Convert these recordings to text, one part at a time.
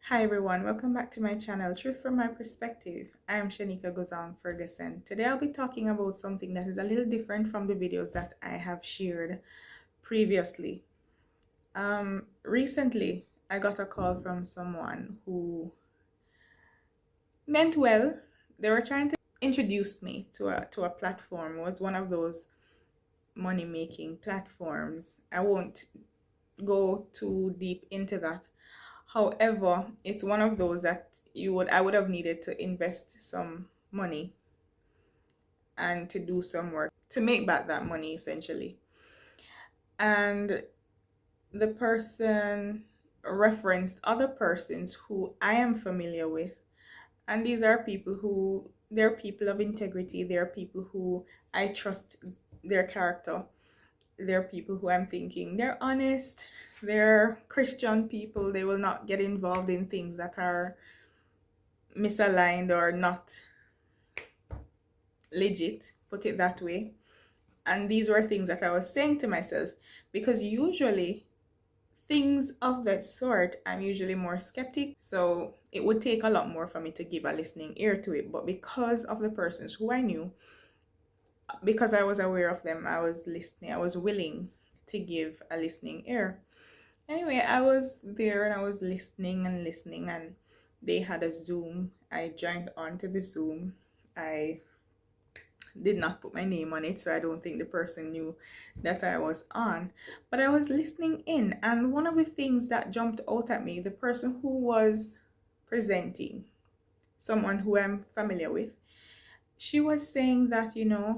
Hi everyone, welcome back to my channel, Truth from My Perspective. I am Shanika Gozang Ferguson. Today I'll be talking about something that is a little different from the videos that I have shared previously. Recently, I got a call from someone who meant well. They were trying to introduce me to a platform. It was one of those money-making platforms. I won't go too deep into that. However, it's one of those that I would have needed to invest some money and to do some work to make back that money essentially. And the person referenced other persons who I am familiar with. And these are people who, they're people of integrity. They're people who I trust their character. They're people who I'm thinking they're honest. They're Christian people. They will not get involved in things that are misaligned or not legit, put it that way. And these were things that I was saying to myself, because usually things of that sort, I'm usually more skeptic, so it would take a lot more for me to give a listening ear to it. But because of the persons who I knew, because I was aware of them, I was listening, I was willing to give a listening ear. Anyway, I was there and I was listening, and they had a Zoom. I joined onto the Zoom. I did not put my name on it, so I don't think the person knew that I was on. But I was listening in, and one of the things that jumped out at me, the person who was presenting, someone who I'm familiar with, she was saying that,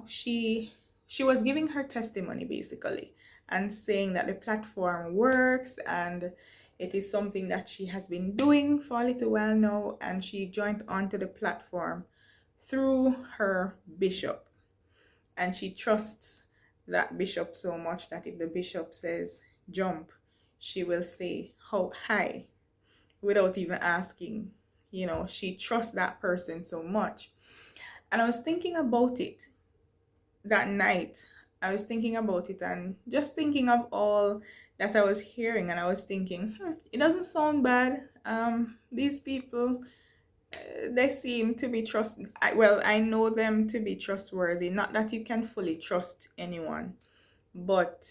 she was giving her testimony basically, and saying that the platform works and it is something that she has been doing for a little while now, and she joined onto the platform through her bishop, and she trusts that bishop so much that if the bishop says jump, she will say how high without even asking. She trusts that person so much. And I was thinking about it that night. I was thinking about it and just thinking of all that I was hearing, and I was thinking, it doesn't sound bad. These people, they seem to be I know them to be trustworthy. Not that you can fully trust anyone, but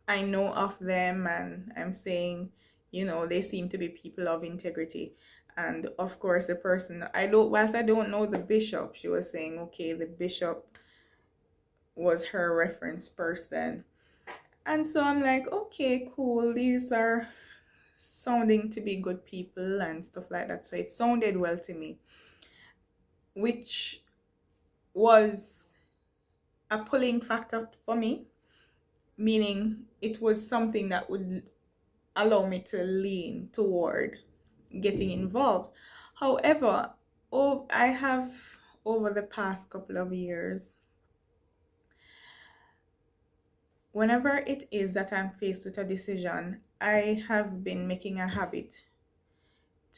I know of them, and I'm saying, they seem to be people of integrity. And of course, the person, whilst I don't know the bishop, she was saying, okay, the bishop was her reference person. And so I'm like, okay, cool. These are sounding to be good people and stuff like that. So it sounded well to me, which was a pulling factor for me, meaning it was something that would allow me to lean toward getting involved. However, I have, over the past couple of years, whenever it is that I'm faced with a decision, I have been making a habit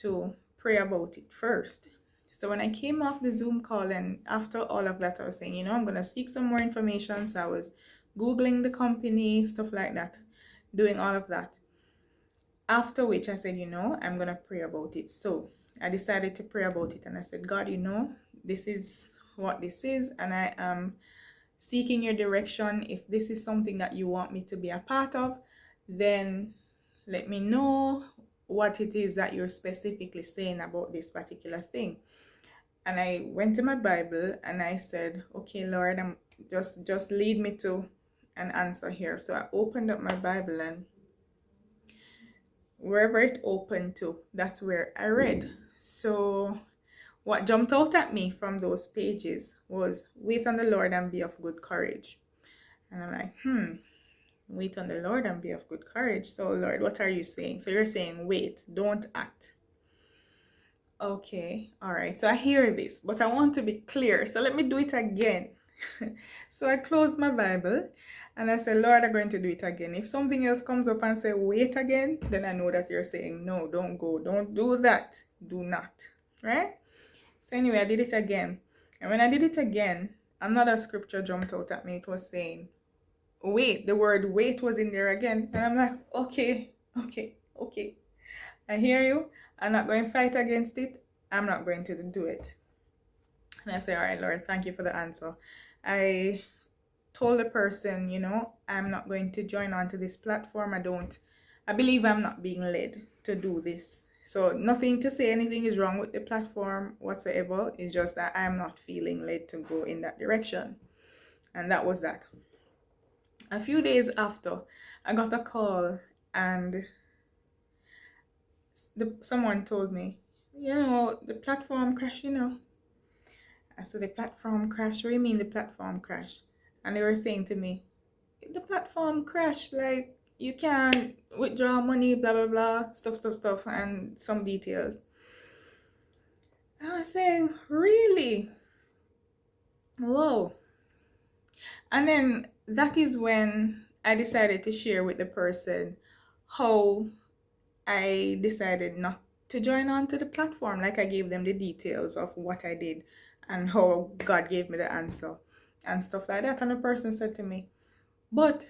to pray about it first. So when I came off the Zoom call, and after all of that, I was saying, I'm going to seek some more information. So I was Googling the company, stuff like that, doing all of that. After which I said, I'm going to pray about it. So I decided to pray about it, and I said, God, this is what this is, and I am seeking your direction. If this is something that you want me to be a part of, then let me know what it is that you're specifically saying about this particular thing. And I went to my Bible and I said, okay, Lord, I'm just lead me to an answer here. So I opened up my Bible, and wherever it opened to, that's where I read. So what jumped out at me from those pages was, wait on the Lord and be of good courage. And I'm like, wait on the Lord and be of good courage. So Lord, what are you saying? So you're saying, wait, don't act. Okay, all right. So I hear this, but I want to be clear. So let me do it again. So I closed my Bible and I said, Lord, I'm going to do it again. If something else comes up and say, wait again, then I know that you're saying, no, don't go. Don't do that. Do not. Right? So anyway, I did it again. And when I did it again, another scripture jumped out at me. It was saying, wait. The word wait was in there again. And I'm like, okay. I hear you. I'm not going to fight against it. I'm not going to do it. And I say, all right, Lord, thank you for the answer. I told the person, I'm not going to join on to this platform. I believe I'm not being led to do this. So nothing to say anything is wrong with the platform whatsoever. It's just that I'm not feeling led to go in that direction. And that was that. A few days after, I got a call and someone told me, the platform crashed, I said, the platform crashed? What do you mean the platform crashed? And they were saying to me, the platform crashed, like you can't withdraw money, blah blah blah, stuff, and some details. I was saying, really? Whoa. And then that is when I decided to share with the person how I decided not to join on to the platform. Like I gave them the details of what I did and how God gave me the answer and stuff like that. And the person said to me, but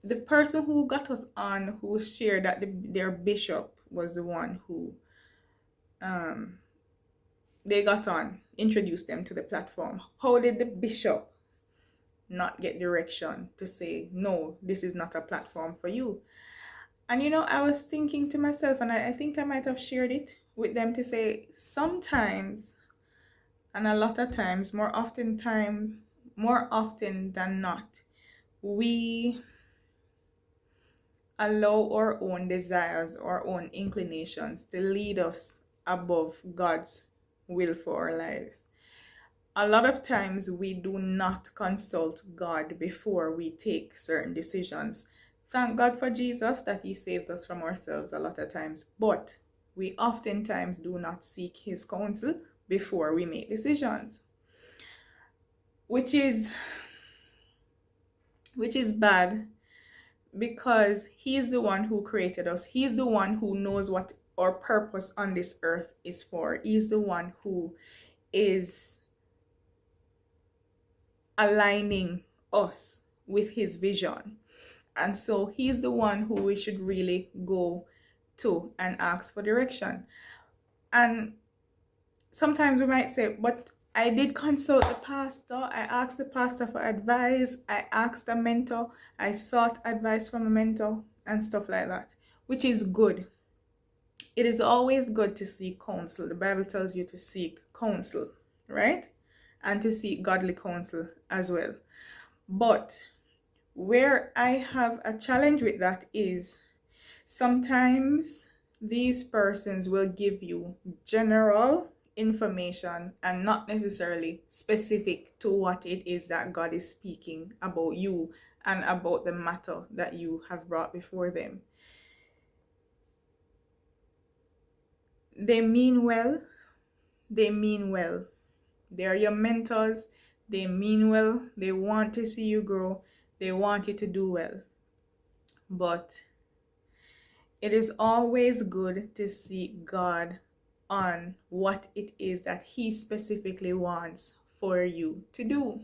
the person who got us on, who shared that their bishop was the one who they got on, introduced them to the platform. How did the bishop not get direction to say, no, this is not a platform for you? And I was thinking to myself, and I think I might have shared it with them, to say sometimes, and a lot of times, more often than not, we allow our own desires, our own inclinations to lead us above God's will for our lives. A lot of times we do not consult God before we take certain decisions. Thank God for Jesus that he saves us from ourselves a lot of times, but we oftentimes do not seek his counsel before we make decisions, which is bad, because he's the one who created us. He's the one who knows what our purpose on this earth is for. He's the one who is aligning us with his vision. And so he's the one who we should really go to and ask for direction. And sometimes we might say, but I did consult the pastor. I asked the pastor for advice. I asked a mentor. I sought advice from a mentor and stuff like that, which is good. It is always good to seek counsel. The Bible tells you to seek counsel, right? And to seek godly counsel as well. But where I have a challenge with that is sometimes these persons will give you general information and not necessarily specific to what it is that God is speaking about you and about the matter that you have brought before them. They mean well. They are your mentors. They mean well. They want to see you grow. They want you to do well. But it is always good to seek God on what it is that he specifically wants for you to do.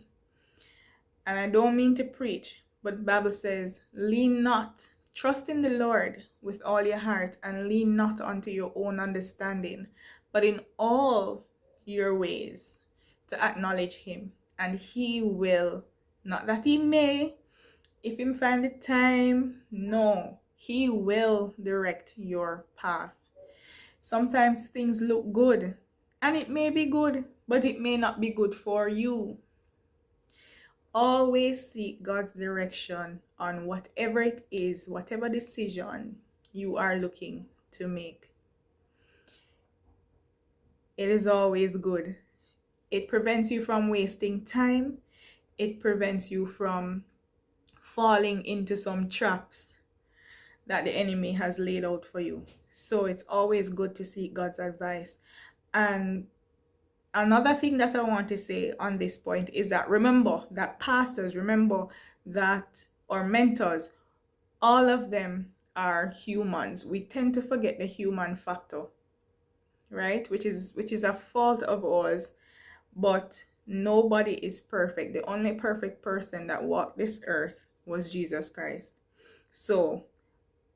And I don't mean to preach, but the Bible says, lean not, trust in the Lord with all your heart, and lean not unto your own understanding, but in all your ways to acknowledge him, and he will, not that he may, if him find the time, no, he will direct your path. Sometimes things look good, and it may be good, but it may not be good for you. Always seek God's direction on whatever it is, whatever decision you are looking to make. It is always good. It prevents you from wasting time. It prevents you from falling into some traps that the enemy has laid out for you. So it's always good to seek God's advice. And another thing that I want to say on this point is that remember that pastors, remember that our mentors, all of them are humans. We tend to forget the human factor, right? Which is a fault of ours, but nobody is perfect. The only perfect person that walked this earth was Jesus Christ. So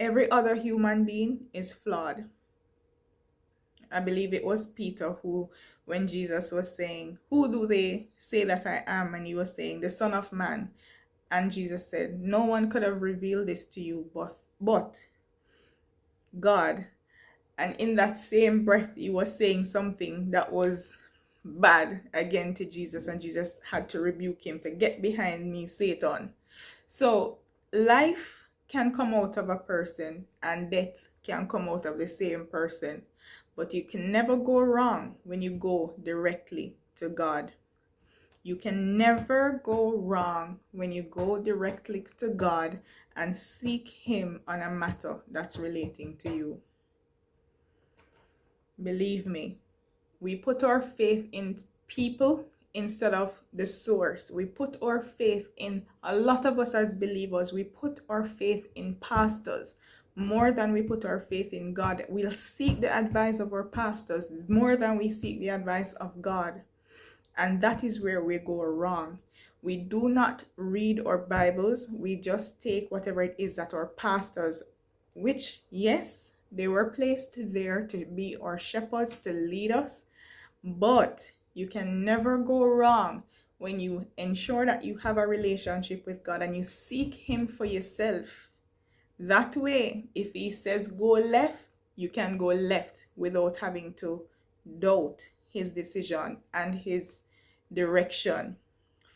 Every other human being is flawed. I believe it was Peter who, when Jesus was saying, "Who do they say that I am?" And he was saying, "The Son of Man." And Jesus said, "No one could have revealed this to you but God." And in that same breath, he was saying something that was bad again to Jesus. And Jesus had to rebuke him to "Get behind me, Satan." So life can come out of a person and death can come out of the same person. But you can never go wrong when you go directly to God. You can never go wrong when you go directly to God and seek Him on a matter that's relating to you. Believe me, we put our faith in people instead of the source. We put our faith in, a lot of us as believers, we put our faith in pastors more than we put our faith in God. We'll seek the advice of our pastors more than we seek the advice of God. And that is where we go wrong. We do not read our Bibles. We just take whatever it is that our pastors, which, yes, they were placed there to be our shepherds, to lead us. But you can never go wrong when you ensure that you have a relationship with God and you seek Him for yourself. That way, if He says go left, you can go left without having to doubt His decision and His direction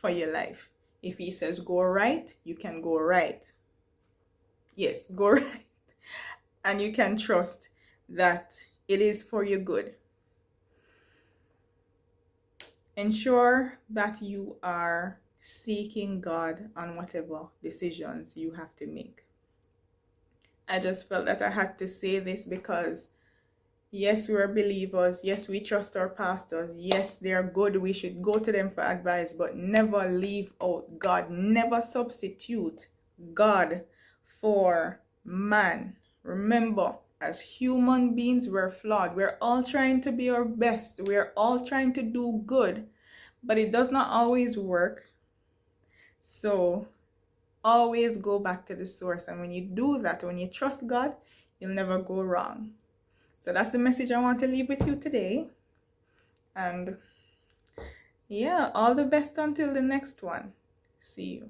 for your life. If He says go right, you can go right. Yes, go right. And you can trust that it is for your good. Ensure that you are seeking God on whatever decisions you have to make. I just felt that I had to say this because, yes, we're believers. Yes, we trust our pastors. Yes, they are good. We should go to them for advice, but never leave out God. Never substitute God for man. Remember, as human beings, we're flawed. We're all trying to be our best. We're all trying to do good, but it does not always work. So always go back to the source. And when you do that, when you trust God, you'll never go wrong. So that's the message I want to leave with you today. And yeah, all the best until the next one. See you.